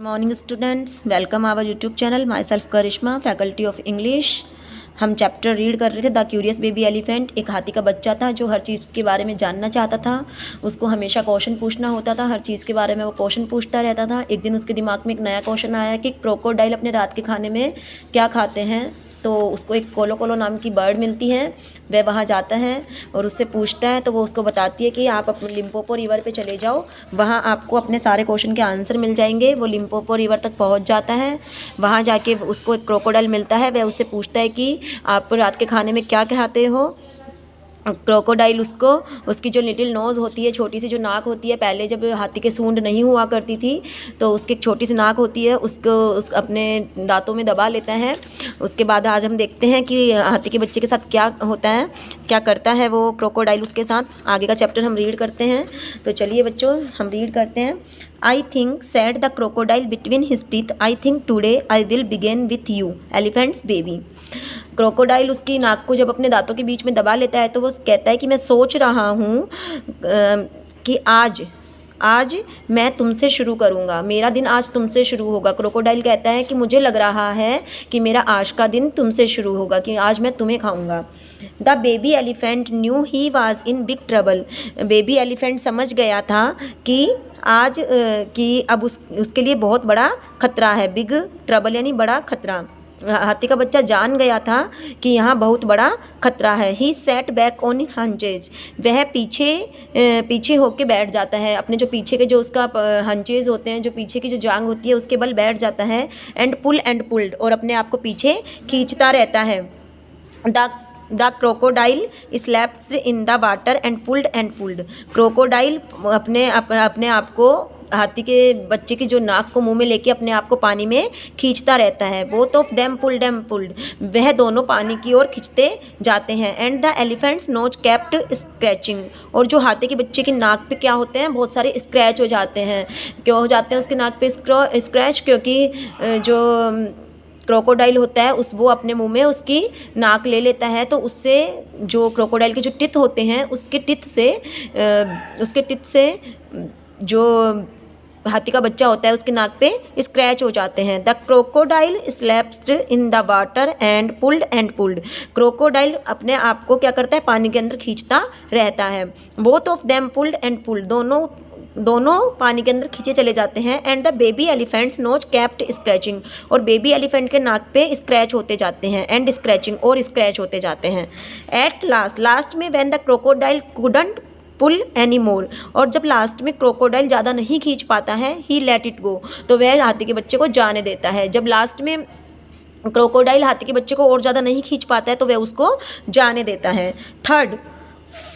Morning students, welcome our YouTube channel. Myself Karishma, faculty of English. हम chapter read कर रहे थे the curious baby elephant. एक हाथी का बच्चा था जो हर चीज़ के बारे में जानना चाहता था। उसको हमेशा क्वेश्चन पूछना होता था, हर चीज़ के बारे में वो क्वेश्चन पूछता रहता था। एक दिन उसके दिमाग में एक नया क्वेश्चन आया कि क्रोकोडाइल अपने रात के खाने में क्या खाते हैं। तो उसको एक कोलो कोलो नाम की बर्ड मिलती है। वह वहाँ जाता है और उससे पूछता है, तो वो उसको बताती है कि आप अपने लिम्पोपो रिवर पे चले जाओ, वहाँ आपको अपने सारे क्वेश्चन के आंसर मिल जाएंगे। वो लिम्पोपो रिवर तक पहुँच जाता है। वहाँ जाके उसको एक क्रोकोडाइल मिलता है। वह उससे पूछता है कि आप रात के खाने में क्या खाते हो। क्रोकोडाइल उसको उसकी जो लिटिल नोज़ होती है, छोटी सी जो नाक होती है, पहले जब हाथी के सूंड नहीं हुआ करती थी तो उसकी एक छोटी सी नाक होती है, उसको अपने दांतों में दबा लेता है। उसके बाद आज हम देखते हैं कि हाथी के बच्चे के साथ क्या होता है, क्या करता है वो क्रोकोडाइल उसके साथ। आगे का चैप्टर हम रीड करते हैं। तो चलिए बच्चों, हम रीड करते हैं। I think, said the crocodile between his teeth, I think today I will begin with you, elephant's baby. Crocodile उसकी नाक को जब अपने दांतों के बीच में दबा लेता है तो वो कहता है कि मैं सोच रहा हूँ कि आज मैं तुमसे शुरू करूँगा, मेरा दिन आज तुमसे शुरू होगा। क्रोकोडाइल कहता है कि मुझे लग रहा है कि मेरा आज का दिन तुमसे शुरू होगा, कि आज मैं तुम्हें खाऊंगा। The baby elephant new he was in big trouble. Baby elephant समझ गया था कि आज कि अब उसके लिए बहुत बड़ा खतरा है। बिग ट्रबल यानी बड़ा खतरा। हाथी का बच्चा जान गया था कि यहाँ बहुत बड़ा खतरा है। ही सेट बैक ऑन हंचेज। वह पीछे होके बैठ जाता है, अपने जो पीछे के जो उसका हंचेज होते हैं, जो पीछे की जो जांग होती है उसके बल बैठ जाता है। एंड पुल्ड, और अपने आप को पीछे खींचता रहता है। The crocodile slaps in the water and pulled. Crocodile अपने आप को, हाथी के बच्चे की जो नाक को मुंह में लेके अपने आप को पानी में खींचता रहता है। Both of them pulled. वह दोनों पानी की ओर खींचते जाते हैं। And the elephant's nose kept scratching. और जो हाथी के बच्चे की नाक पे क्या होते हैं, बहुत सारे स्क्रैच हो जाते हैं। क्यों हो जाते हैं उसकी नाक पे स्क्रैच? क्योंकि जो क्रोकोडाइल होता है वो अपने मुंह में उसकी नाक ले लेता है, तो उससे जो क्रोकोडाइल के जो टिथ होते हैं उसके टिथ से जो हाथी का बच्चा होता है उसकी नाक पे स्क्रैच हो जाते हैं। The crocodile slapped in the water and pulled. Crocodile अपने आप को क्या करता है, पानी के अंदर खींचता रहता है। Both of them pulled. दोनों पानी के अंदर खींचे चले जाते हैं। And the baby elephant's nose kept scratching. और बेबी एलिफेंट के नाक पे स्क्रैच होते जाते हैं। एंड स्क्रैचिंग, और स्क्रैच होते जाते हैं। एट लास्ट में when the crocodile couldn't pull any more. और जब लास्ट में क्रोकोडाइल ज़्यादा नहीं खींच पाता है, ही लेट इट गो, तो वह हाथी के बच्चे को जाने देता है। जब लास्ट में क्रोकोडाइल हाथी के बच्चे को और ज़्यादा नहीं खींच पाता है तो वह उसको जाने देता है। Third,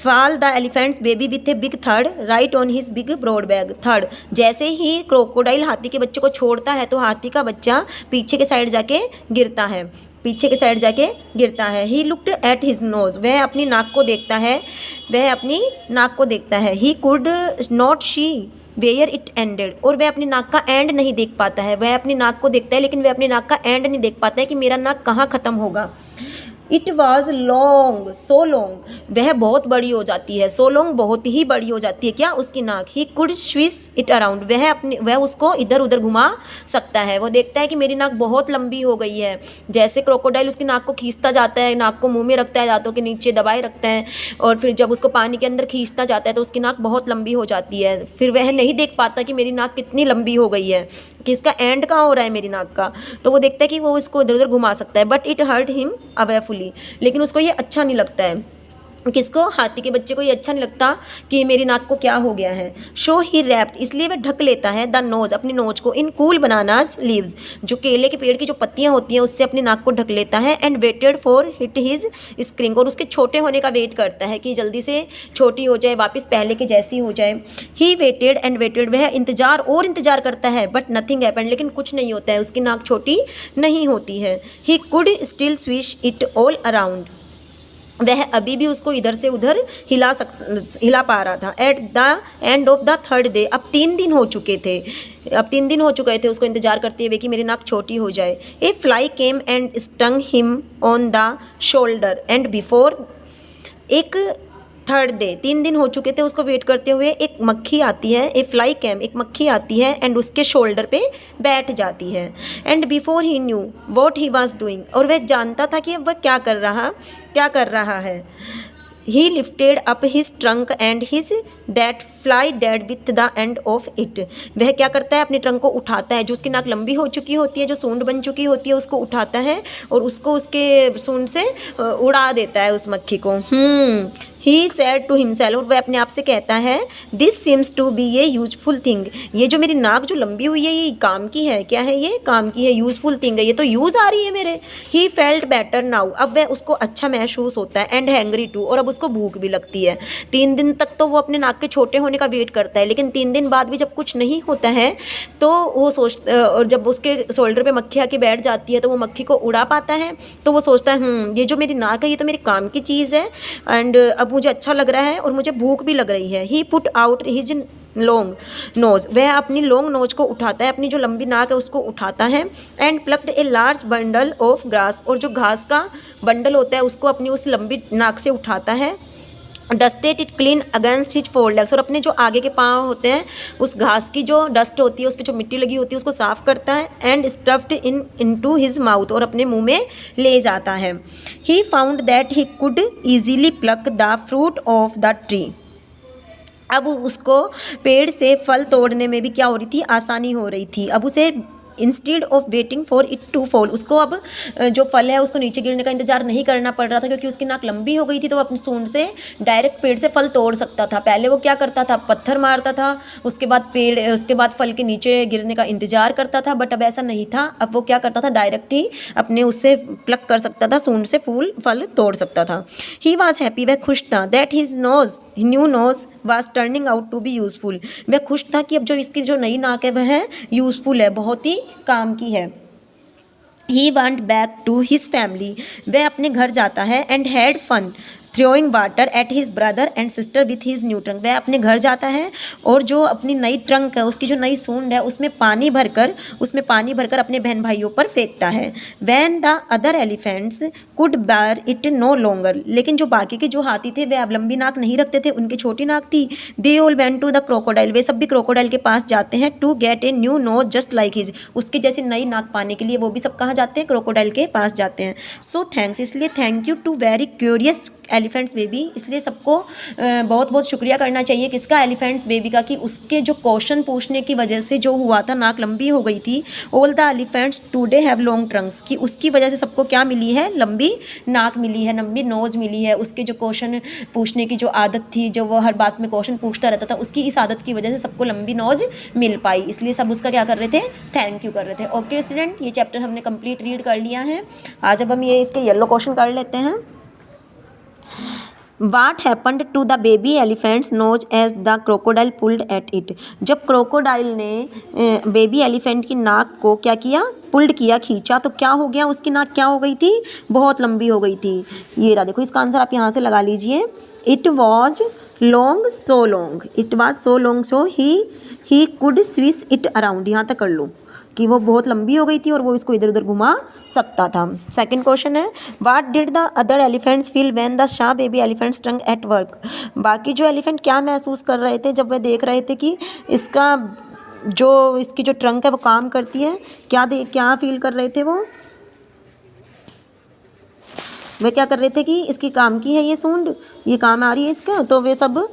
fall the elephants baby with a big third right on his big broad bag. Third, जैसे ही क्रोकोडाइल हाथी के बच्चे को छोड़ता है तो हाथी का बच्चा पीछे के साइड जाके गिरता है। He looked at his nose. वह अपनी नाक को देखता है। He could not she where it ended. और वह अपनी नाक का एंड नहीं देख पाता है। वह अपनी नाक को देखता है लेकिन वह अपनी नाक का एंड नहीं देख पाता है कि मेरा नाक कहाँ ख़त्म होगा। It was long, so long. वह बहुत बड़ी हो जाती है। सो लॉन्ग, बहुत ही बड़ी हो जाती है क्या उसकी नाक। He could swish it around. वह उसको इधर उधर घुमा सकता है। वो देखता है कि मेरी नाक बहुत लंबी हो गई है। जैसे क्रोकोडाइल उसकी नाक को खींचता जाता है, नाक को मुंह में रखता है, दांतों के नीचे दबाए रखता है, और फिर जब उसको पानी के अंदर खींचता जाता है तो उसकी नाक बहुत लंबी हो जाती है। फिर वह नहीं देख पाता कि मेरी नाक कितनी लंबी हो गई है, कि इसका एंड कहाँ हो रहा है मेरी नाक का। तो वो देखता है कि वो इसको इधर उधर घुमा सकता है। But it hurt him awfully. लेकिन उसको ये अच्छा नहीं लगता है। किसको? हाथी के बच्चे को ये अच्छा नहीं लगता कि मेरी नाक को क्या हो गया है। शो ही रैप्ड, इसलिए वह ढक लेता है द नोज, अपनी नोज को, इन कूल बनानाज लीव्स, जो केले के पेड़ की जो पत्तियां होती हैं उससे अपनी नाक को ढक लेता है। And waited for hit his string. और उसके छोटे होने का वेट करता है कि जल्दी से छोटी हो जाए, वापस पहले के जैसी हो जाए। ही वेटेड एंड वेटेड, वह इंतजार करता है। बट नथिंग हैपेंड, लेकिन कुछ नहीं होता है, उसकी नाक छोटी नहीं होती है। He could still swish it all around. वह अभी भी उसको इधर से उधर हिला पा रहा था। At the end of the third day, अब 3 दिन हो चुके थे उसको इंतजार करते हुए कि मेरी नाक छोटी हो जाए। A fly came and stung him on the shoulder and before, एक थर्ड डे 3 दिन हो चुके थे उसको वेट करते हुए। एक मक्खी आती है, ए फ्लाई कैम, एक मक्खी आती है एंड उसके शोल्डर पे बैठ जाती है। And before he knew what he was doing, और वह जानता था कि वह क्या कर रहा है। ही lifted up his trunk and his that fly dead with the end of it. वह क्या करता है, अपने ट्रंक को उठाता है, जो उसकी नाक लंबी हो चुकी होती है, जो सूंड बन चुकी होती है, उसको उठाता है और उसको उसके सूंड से उड़ा देता है उस मक्खी को। ही सेड टू हिमसेल्फ, और वह अपने आप से कहता है, this seems to be a useful thing, ये जो मेरी नाक जो लंबी हुई है ये काम की है। क्या है ये? काम की है, यूजफुल थिंग है, ये तो यूज़ आ रही है मेरे। ही फेल्ट बेटर नाउ, अब वह उसको अच्छा महसूस होता है। एंड हैंग्री टू, और अब उसको भूख भी लगती है। 3 दिन तक तो वो अपने नाक के छोटे होने का वेट करता है, लेकिन 3 दिन बाद भी जब कुछ नहीं होता है तो वो और जब उसके शोल्डर पे मक्खी आके बैठ जाती है तो वो मक्खी को उड़ा पाता है, तो वो सोचता है ये जो मेरी नाक है ये तो मेरे काम की चीज़ है एंड अब मुझे अच्छा लग रहा है और मुझे भूख भी लग रही है। He put out his long nose, वह अपनी लॉन्ग नोज को उठाता है, अपनी जो लंबी नाक है उसको उठाता है। And plucked a large bundle of grass, और जो घास का बंडल होता है उसको अपनी उस लंबी नाक से उठाता है। Dusted it clean against his four legs, और अपने जो आगे के पाँव होते हैं उस घास की जो डस्ट होती है उस पर जो मिट्टी लगी होती है उसको साफ करता है। And stuffed into his mouth, और अपने मुंह में ले जाता है। He found that he could easily plug the fruit of the tree, अब उसको पेड़ से फल तोड़ने में भी क्या हो रही थी, आसानी हो रही थी। अब उसे instead of waiting for it to fall, उसको अब जो फल है उसको नीचे गिरने का इंतजार नहीं करना पड़ रहा था, क्योंकि उसकी नाक लंबी हो गई थी तो वो अपनी सूंड से डायरेक्ट पेड़ से फल तोड़ सकता था। पहले वो क्या करता था, पत्थर मारता था, उसके बाद फल के नीचे गिरने का इंतजार करता था, बट अब ऐसा नहीं था। अब वो क्या करता था, डायरेक्ट ही अपने उससे प्लक कर सकता था, सूंड से फल तोड़ सकता था। ही वॉज हैप्पी, वह खुश था, that his new nose was turning out to be useful, वह खुश था कि अब जो इसकी जो नई नाक है वह यूजफुल है, बहुत ही काम की है। He went back to his family, वह अपने घर जाता है। And had fun throwing water at his brother and sister with his new trunk, वह अपने घर जाता है और जो अपनी नई ट्रंक है उसकी जो नई सूंड है उसमें पानी भरकर अपने बहन भाइयों पर फेंकता है। When the other elephants could bear it no longer, लेकिन जो बाकी के जो हाथी थे वे अब लंबी नाक नहीं रखते थे, उनकी छोटी नाक थी। They all went to the crocodile, वे सब भी क्रोकोडाइल के पास जाते हैं। To get a new nose just like his, उसके जैसी नई नाक पाने के लिए वो भी सब कहाँ जाते हैं, क्रोकोडाइल के पास जाते हैं। सो थैंक्स, इसलिए thank you to very curious elephant's baby, इसलिए सबको बहुत बहुत शुक्रिया करना चाहिए किसका, एलिफेंट्स बेबी का, कि उसके जो क्वेश्चन पूछने की वजह से जो हुआ था, नाक लंबी हो गई थी। All the elephants today have long Trunks, कि उसकी वजह से सबको क्या मिली है, लंबी नाक मिली है, लंबी नोज मिली है। उसके जो क्वेश्चन पूछने की जो आदत थी, जो वो हर बात में क्वेश्चन पूछता रहता था, उसकी इस आदत की वजह से सबको लंबी नोज मिल पाई, इसलिए सब उसका क्या कर रहे थे, थैंक यू कर रहे थे। ओके स्टूडेंट, ये चैप्टर हमने कंप्लीट रीड कर लिया है। आज अब हम ये इसके येलो क्वेश्चन कर लेते हैं। What happened to the baby elephant's nose as the crocodile pulled at it? जब क्रोकोडाइल ने बेबी एलिफेंट की नाक को क्या किया, पुल्ड किया, खींचा, तो क्या हो गया, उसकी नाक क्या हो गई थी, बहुत लंबी हो गई थी। ये रहा, देखो इसका आंसर आप यहाँ से लगा लीजिए। It was long so long, it was so long so he could swish it around, यहाँ तक कर लो कि वो बहुत लंबी हो गई थी और वो इसको इधर उधर घुमा सकता था। सेकंड क्वेश्चन है, what did the other elephants feel when the Shah baby elephant स्ट्रंग at work? बाकी जो एलिफेंट क्या महसूस कर रहे थे जब वे देख रहे थे कि इसकी जो ट्रंक है वो काम करती है, क्या फील कर रहे थे वे क्या कर रहे थे कि इसकी काम की है ये सूंड, ये काम आ रही है इसका, तो वे सब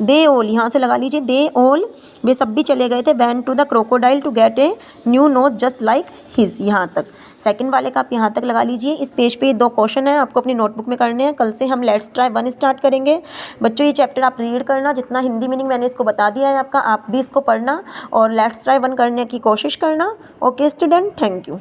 दे ऑल, यहाँ से लगा लीजिए, दे ऑल, वे सब भी चले गए थे। Went to the crocodile to get a new nose just like his, यहाँ तक। सेकंड वाले का आप यहाँ तक लगा लीजिए। इस पेज पे 2 क्वेश्चन है, आपको अपनी नोटबुक में करने हैं। कल से हम लेट्स ट्राई 1 स्टार्ट करेंगे। बच्चों ये चैप्टर आप रीड करना, जितना हिंदी मीनिंग मैंने इसको बता दिया है आपका, आप भी इसको पढ़ना और लेट्स ट्राई 1 करने की कोशिश करना। Okay student, thank you.